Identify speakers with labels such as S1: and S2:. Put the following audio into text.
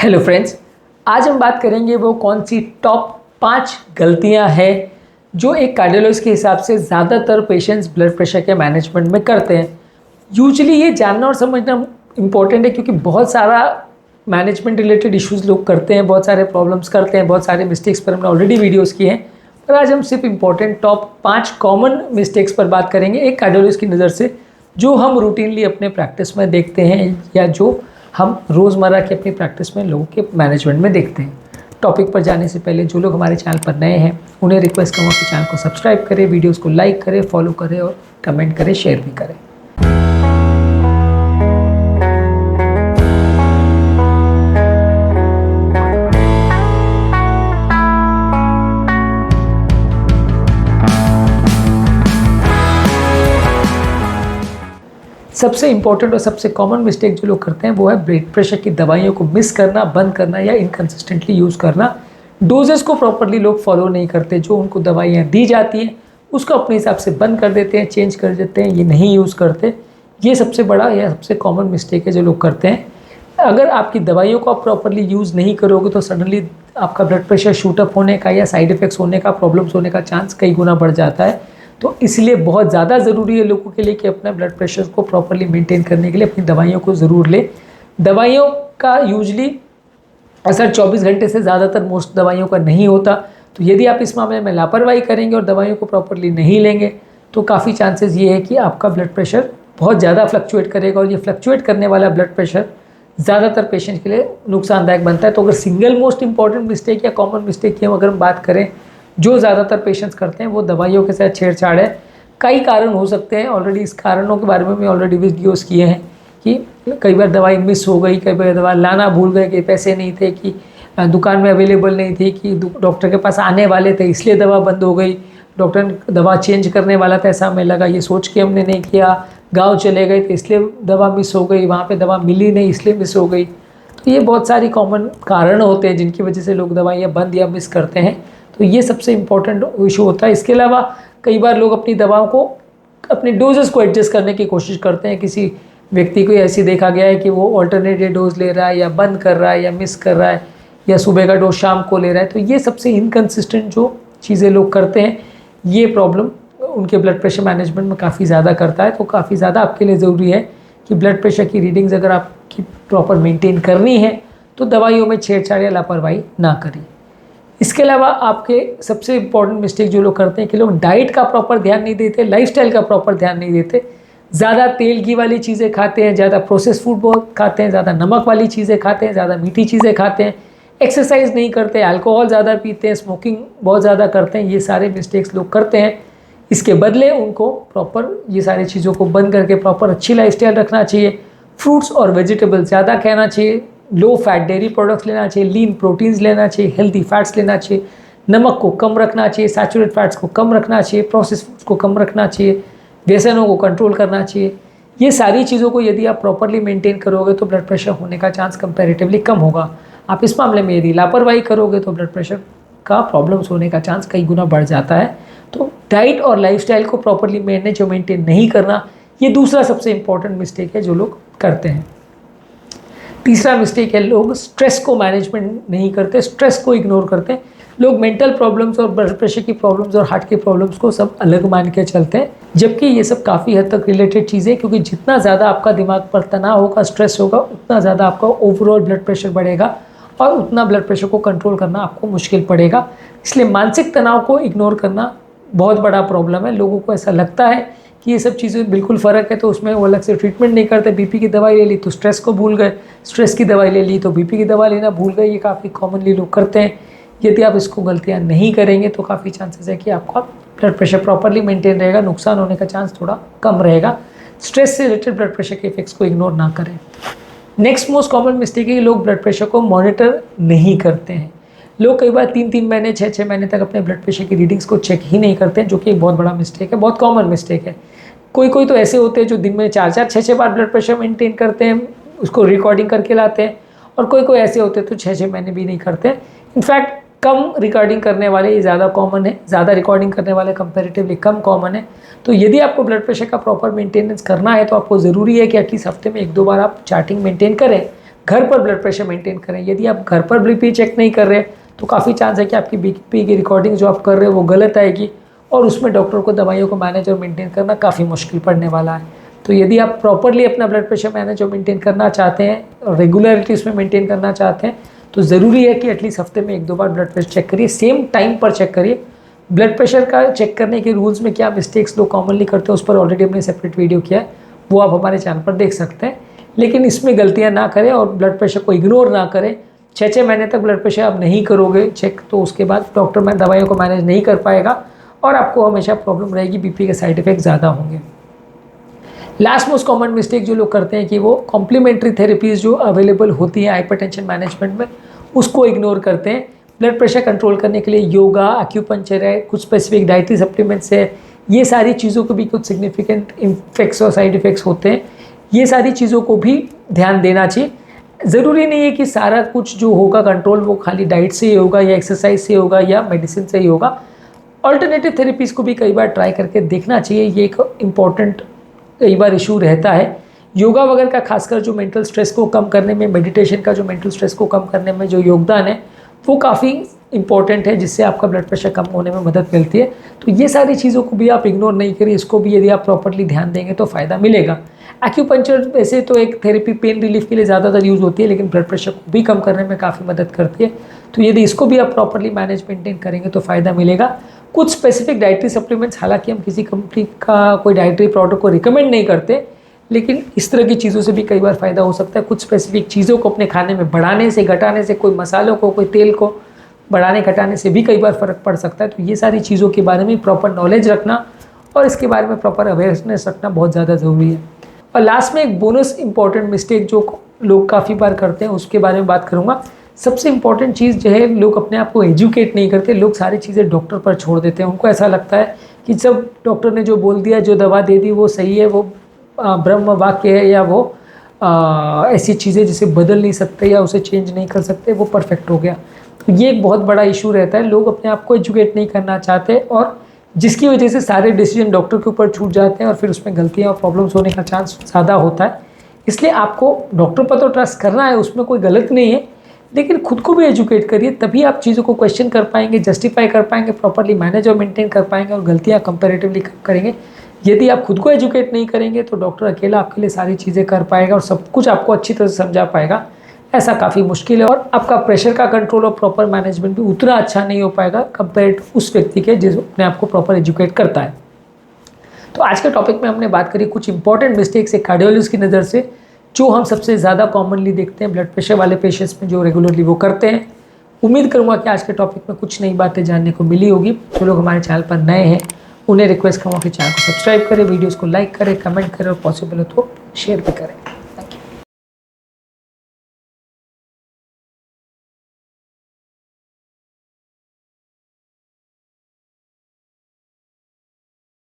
S1: Hello friends, आज हम बात करेंगे वो कौन सी टॉप 5 गलतियां हैं जो एक कार्डियोलॉजिस्ट के हिसाब से ज़्यादातर पेशेंट्स ब्लड प्रेशर के मैनेजमेंट में करते हैं। यूजुअली ये जानना और समझना इम्पॉर्टेंट है क्योंकि बहुत सारा मैनेजमेंट रिलेटेड इश्यूज़ लोग करते हैं, बहुत सारे प्रॉब्लम्स करते हैं, बहुत सारे मिस्टेक्स पर हमने ऑलरेडी वीडियोज़ किए हैं। पर आज हम सिर्फ इम्पॉर्टेंट टॉप 5 कॉमन मिस्टेक्स पर बात करेंगे एक कार्डियोलॉजिस्ट की नज़र से, जो हम रूटीनली अपने प्रैक्टिस में देखते हैं या जो हम रोज़मर्रा की अपनी प्रैक्टिस में लोगों के मैनेजमेंट में देखते हैं। टॉपिक पर जाने से पहले जो लोग हमारे चैनल पर नए हैं उन्हें रिक्वेस्ट करूँगा कि चैनल को सब्सक्राइब करें, वीडियोस को लाइक करें, फॉलो करें और कमेंट करें, शेयर भी करें। सबसे इम्पॉर्टेंट और सबसे कॉमन मिस्टेक जो लोग करते हैं वो है ब्लड प्रेशर की दवाइयों को मिस करना, बंद करना या इनकन्सिस्टेंटली यूज़ करना। डोजेस को प्रॉपरली लोग फॉलो नहीं करते, जो उनको दवाइयाँ दी जाती हैं उसको अपने हिसाब से बंद कर देते हैं, चेंज कर देते हैं, ये नहीं यूज़ करते। ये सबसे बड़ा या सबसे कॉमन मिस्टेक है जो लोग करते हैं। अगर आपकी दवाइयों को आप प्रॉपरली यूज़ नहीं करोगे तो सडनली आपका ब्लड प्रेशर शूटअप होने का या साइड इफ़ेक्ट्स होने का, प्रॉब्लम्स होने का चांस कई गुना बढ़ जाता है। तो इसलिए बहुत ज़्यादा ज़रूरी है लोगों के लिए कि अपना ब्लड प्रेशर को प्रॉपरली मेंटेन करने के लिए अपनी दवाइयों को ज़रूर लें। दवाइयों का यूजली असर 24 घंटे से ज़्यादातर मोस्ट दवाइयों का नहीं होता। तो यदि आप इस मामले में लापरवाही करेंगे और दवाइयों को प्रॉपरली नहीं लेंगे तो काफ़ी चांसेस ये है कि आपका ब्लड प्रेशर बहुत ज़्यादा फ्लक्चुएट करेगा और ये फ्लक्चुएट करने वाला ब्लड प्रेशर ज़्यादातर पेशेंट के लिए नुकसानदायक बनता है। तो अगर सिंगल मोस्ट इंपॉर्टेंट मिस्टेक या कॉमन मिस्टेक की अगर हम बात करें जो ज़्यादातर पेशेंट्स करते हैं वो दवाइयों के साथ छेड़छाड़ है। कई कारण हो सकते हैं, ऑलरेडी इस कारणों के बारे में भी ऑलरेडी वीडियोज़ किए हैं कि कई बार दवाई मिस हो गई, कई बार दवा लाना भूल गए, कि पैसे नहीं थे, कि दुकान में अवेलेबल नहीं थी, कि डॉक्टर के पास आने वाले थे इसलिए दवा बंद हो गई, डॉक्टर दवा चेंज करने वाला था ऐसा हमें लगा, ये सोच के हमने नहीं किया, गाँव चले गए तो इसलिए दवा मिस हो गई, वहाँ पर दवा मिली नहीं इसलिए मिस हो गई। तो ये बहुत सारी कॉमन कारण होते हैं जिनकी वजह से लोग दवाइयाँ बंद या मिस करते हैं। तो ये सबसे इम्पॉर्टेंट इशू होता है। इसके अलावा कई बार लोग अपनी दवाओं को, अपनी डोजेस को एडजस्ट करने की कोशिश करते हैं। किसी व्यक्ति को ऐसी देखा गया है कि वो ऑल्टरनेटिव डोज ले रहा है या बंद कर रहा है या मिस कर रहा है या सुबह का डोज शाम को ले रहा है। तो ये सबसे इनकन्सिस्टेंट जो चीज़ें लोग करते हैं, ये प्रॉब्लम उनके ब्लड प्रेशर मैनेजमेंट में काफ़ी ज़्यादा करता है। तो काफ़ी ज़्यादा आपके लिए ज़रूरी है कि ब्लड प्रेशर की रीडिंग्स अगर आपकी प्रॉपर मेंटेन करनी है तो दवाइयों में छेड़छाड़ या लापरवाही ना करें। इसके अलावा आपके सबसे इम्पॉर्टेंट मिस्टेक जो लोग करते हैं कि लोग डाइट का प्रॉपर ध्यान नहीं देते, लाइफस्टाइल का प्रॉपर ध्यान नहीं देते। ज़्यादा तेल घी वाली चीज़ें खाते हैं, ज़्यादा प्रोसेस फूड बहुत खाते हैं, ज़्यादा नमक वाली चीज़ें खाते हैं, ज़्यादा मीठी चीज़ें खाते हैं, एक्सरसाइज नहीं करते, अल्कोहल ज़्यादा पीते हैं, स्मोकिंग बहुत ज़्यादा करते हैं। ये सारे मिस्टेक्स लोग करते हैं। इसके बदले उनको प्रॉपर ये सारी चीज़ों को बंद करके प्रॉपर अच्छी लाइफस्टाइल रखना चाहिए। फ्रूट्स और वेजिटेबल्स ज़्यादा खाना चाहिए, लो फैट डेयरी प्रोडक्ट्स लेना चाहिए, लीन प्रोटीन्स लेना चाहिए, हेल्दी फैट्स लेना चाहिए, नमक को कम रखना चाहिए, सैचुरेटेड फैट्स को कम रखना चाहिए, प्रोसेस फूड्स को कम रखना चाहिए, व्यसनों को कंट्रोल करना चाहिए। ये सारी चीज़ों को यदि आप प्रॉपरली मेंटेन करोगे तो ब्लड प्रेशर होने का चांस कंपैरेटिवली कम होगा। आप इस मामले में यदि लापरवाही करोगे तो ब्लड प्रेशर का प्रॉब्लम्स होने का चांस कई गुना बढ़ जाता है। तो डाइट और लाइफस्टाइल को प्रॉपरली मेंटेन नहीं करना, ये दूसरा सबसे इंपॉर्टेंट मिस्टेक है जो लोग करते हैं। तीसरा मिस्टेक है लोग स्ट्रेस को मैनेजमेंट नहीं करते, स्ट्रेस को इग्नोर करते हैं। लोग मेंटल प्रॉब्लम्स और ब्लड प्रेशर की प्रॉब्लम्स और हार्ट की प्रॉब्लम्स को सब अलग मान के चलते हैं, जबकि ये सब काफ़ी हद तक रिलेटेड चीज़ें, क्योंकि जितना ज़्यादा आपका दिमाग पर तनाव होगा, स्ट्रेस होगा, उतना ज़्यादा आपका ओवरऑल ब्लड प्रेशर बढ़ेगा और उतना ब्लड प्रेशर को कंट्रोल करना आपको मुश्किल पड़ेगा। इसलिए मानसिक तनाव को इग्नोर करना बहुत बड़ा प्रॉब्लम है। लोगों को ऐसा लगता है कि ये सब चीज़ें बिल्कुल फ़र्क है तो उसमें वो अलग से ट्रीटमेंट नहीं करते। बीपी की दवाई ले ली तो स्ट्रेस को भूल गए, स्ट्रेस की दवाई ले ली तो बीपी की दवा लेना भूल गए। ये काफ़ी कॉमनली लोग करते हैं। यदि आप इसको गलतियाँ नहीं करेंगे तो काफ़ी चांसेस है कि आपका ब्लड प्रेशर प्रॉपरली मेंटेन रहेगा, नुकसान होने का चांस थोड़ा कम रहेगा। स्ट्रेस से रिलेटेड ब्लड प्रेशर के इफेक्ट्स को इग्नोर ना करें। नेक्स्ट मोस्ट कॉमन मिस्टेक है कि लोग ब्लड प्रेशर को मॉनिटर नहीं करते हैं। लोग कई बार 3-3 महीने 6-6 महीने तक अपने ब्लड प्रेशर की रीडिंग्स को चेक ही नहीं करते हैं, जो कि एक बहुत बड़ा मिस्टेक है, बहुत कॉमन मिस्टेक है। कोई तो ऐसे होते हैं जो दिन में 4-4 6-6 बार ब्लड प्रेशर मेंटेन करते हैं, उसको रिकॉर्डिंग करके लाते हैं, और कोई ऐसे होते हैं तो 6-6 महीने भी नहीं करते हैं। इनफैक्ट कम रिकॉर्डिंग करने वाले ये ज़्यादा कॉमन है, ज़्यादा रिकॉर्डिंग करने वाले कंपैरेटिवली कम कॉमन है। तो यदि आपको ब्लड प्रेशर का प्रॉपर मेंटेनेंस करना है तो आपको ज़रूरी है कि एटलीस्ट हफ्ते में 1-2 बार आप चार्टिंग मेंटेन करें, घर पर ब्लड प्रेशर मेंटेन करें। यदि आप घर पर बीपी चेक नहीं कर रहे तो काफ़ी चांस है कि आपकी बीपी की रिकॉर्डिंग जो आप कर रहे हो वो गलत आएगी और उसमें डॉक्टर को दवाइयों को मैनेज और मेंटेन करना काफ़ी मुश्किल पड़ने वाला है। तो यदि आप प्रॉपरली अपना ब्लड प्रेशर मैनेज और मेंटेन करना चाहते हैं और रेगुलरिटी उसमें मेंटेन करना चाहते हैं तो ज़रूरी है कि एटलीस्ट हफ्ते में 1-2 बार ब्लड प्रेशर चेक करिए, सेम टाइम पर चेक करिए। ब्लड प्रेशर का चेक करने के रूल्स में क्या मिस्टेक्स लोग कॉमनली करते हैं उस पर ऑलरेडी हमने सेपरेट वीडियो किया है, वो आप हमारे चैनल पर देख सकते हैं। लेकिन इसमें गलतियां ना करें और ब्लड प्रेशर को इग्नोर ना करें। 6 महीने तक ब्लड प्रेशर आप नहीं करोगे चेक तो उसके बाद डॉक्टर में दवाइयों को मैनेज नहीं कर पाएगा और आपको हमेशा प्रॉब्लम रहेगी, बीपी के साइड इफेक्ट ज़्यादा होंगे। लास्ट मोस्ट कॉमन मिस्टेक जो लोग करते हैं कि वो कॉम्प्लीमेंट्री थेरेपीज़ जो अवेलेबल होती है हाइपरटेंशन मैनेजमेंट में उसको इग्नोर करते हैं। ब्लड प्रेशर कंट्रोल करने के लिए योगा, एक्यूपंक्चर है, कुछ स्पेसिफिक डाइटरी सप्लीमेंट्स है, ये सारी चीज़ों को भी कुछ सिग्निफिकेंट इफेक्ट्स और साइड इफेक्ट्स होते हैं, ये सारी चीज़ों को भी ध्यान देना चाहिए। ज़रूरी नहीं है कि सारा कुछ जो होगा कंट्रोल वो खाली डाइट से ही होगा या एक्सरसाइज से होगा या मेडिसिन से ही होगा। अल्टरनेटिव थेरेपीज़ को भी कई बार ट्राई करके देखना चाहिए, ये एक इम्पॉर्टेंट कई बार इशू रहता है। योगा वगैरह का खासकर जो मेंटल स्ट्रेस को कम करने में, मेडिटेशन का जो मेंटल स्ट्रेस को कम करने में जो योगदान है वो काफ़ी इंपॉर्टेंट है, जिससे आपका ब्लड प्रेशर कम होने में मदद मिलती है। तो ये सारी चीज़ों को भी आप इग्नोर नहीं करिए, इसको भी यदि आप प्रॉपर्ली ध्यान देंगे तो फ़ायदा मिलेगा। एक्यूपंक्चर वैसे तो एक थेरेपी पेन रिलीफ के लिए ज़्यादातर यूज़ होती है लेकिन ब्लड प्रेशर को भी कम करने में काफ़ी मदद करती है। तो यदि इसको भी आप प्रॉपर्ली मैनेज मेंटेन करेंगे तो फ़ायदा मिलेगा। कुछ स्पेसिफिक डाइटरी सप्लीमेंट्स, हालांकि हम किसी कंपनी का कोई डाइटरी प्रोडक्ट को रिकमेंड नहीं करते, लेकिन इस तरह की चीज़ों से भी कई बार फ़ायदा हो सकता है। कुछ स्पेसिफिक चीज़ों को अपने खाने में बढ़ाने से, घटाने से, कोई मसालों को, कोई तेल को बढ़ाने घटाने से भी कई बार फ़र्क पड़ सकता है। तो ये सारी चीज़ों के बारे में प्रॉपर नॉलेज रखना और इसके बारे में प्रॉपर अवेयरनेस रखना बहुत ज़्यादा ज़रूरी है। और लास्ट में एक बोनस इंपॉर्टेंट मिस्टेक जो लोग काफ़ी बार करते हैं उसके बारे में बात करूँगा। सबसे इंपॉर्टेंट चीज़ जो है, लोग अपने आप को एजुकेट नहीं करते, लोग सारी चीज़ें डॉक्टर पर छोड़ देते हैं। उनको ऐसा लगता है कि जब डॉक्टर ने जो बोल दिया, जो दवा दे दी वो सही है, वो ब्रह्म वाक्य है या वो ऐसी चीज़ें जिसे बदल नहीं सकते या उसे चेंज नहीं कर सकते, वो परफेक्ट हो गया। तो ये एक बहुत बड़ा इशू रहता है, लोग अपने आप को एजुकेट नहीं करना चाहते और जिसकी वजह से सारे डिसीजन डॉक्टर के ऊपर छूट जाते हैं और फिर उसमें गलतियाँ और प्रॉब्लम्स होने का चांस ज़्यादा होता है। इसलिए आपको डॉक्टर पर तो ट्रस्ट करना है, उसमें कोई गलत नहीं है, लेकिन खुद को भी एजुकेट करिए, तभी आप चीज़ों को क्वेश्चन कर पाएंगे, जस्टिफाई कर पाएंगे, प्रॉपर्ली मैनेज और मेंटेन कर पाएंगे और गलतियाँ कंपैरेटिवली कम करेंगे। यदि आप खुद को एजुकेट नहीं करेंगे तो डॉक्टर अकेला आपके लिए सारी चीज़ें कर पाएगा और सब कुछ आपको अच्छी तरह से समझा पाएगा, ऐसा काफ़ी मुश्किल है। और आपका प्रेशर का कंट्रोल और प्रॉपर मैनेजमेंट भी उतना अच्छा नहीं हो पाएगा कंपेयर टू उस व्यक्ति के जिस अपने आप को प्रॉपर एजुकेट करता है। तो आज के टॉपिक में हमने बात करी कुछ इंपॉर्टेंट मिस्टेक्स एक कार्डियोलॉजिस्ट की नज़र से जो हम सबसे ज़्यादा कॉमनली देखते हैं ब्लड प्रेशर वाले पेशेंट्स में, जो रेगुलरली वो करते हैं। उम्मीद करूँगा कि आज के टॉपिक में कुछ नई बातें जानने को मिली होगी। जो लोग हमारे चैनल पर नए हैं उन्हें रिक्वेस्ट करूँगा कि चैनल को सब्सक्राइब करें, वीडियोज़ को लाइक करें, कमेंट करें और पॉसिबल हो तो शेयर भी करें।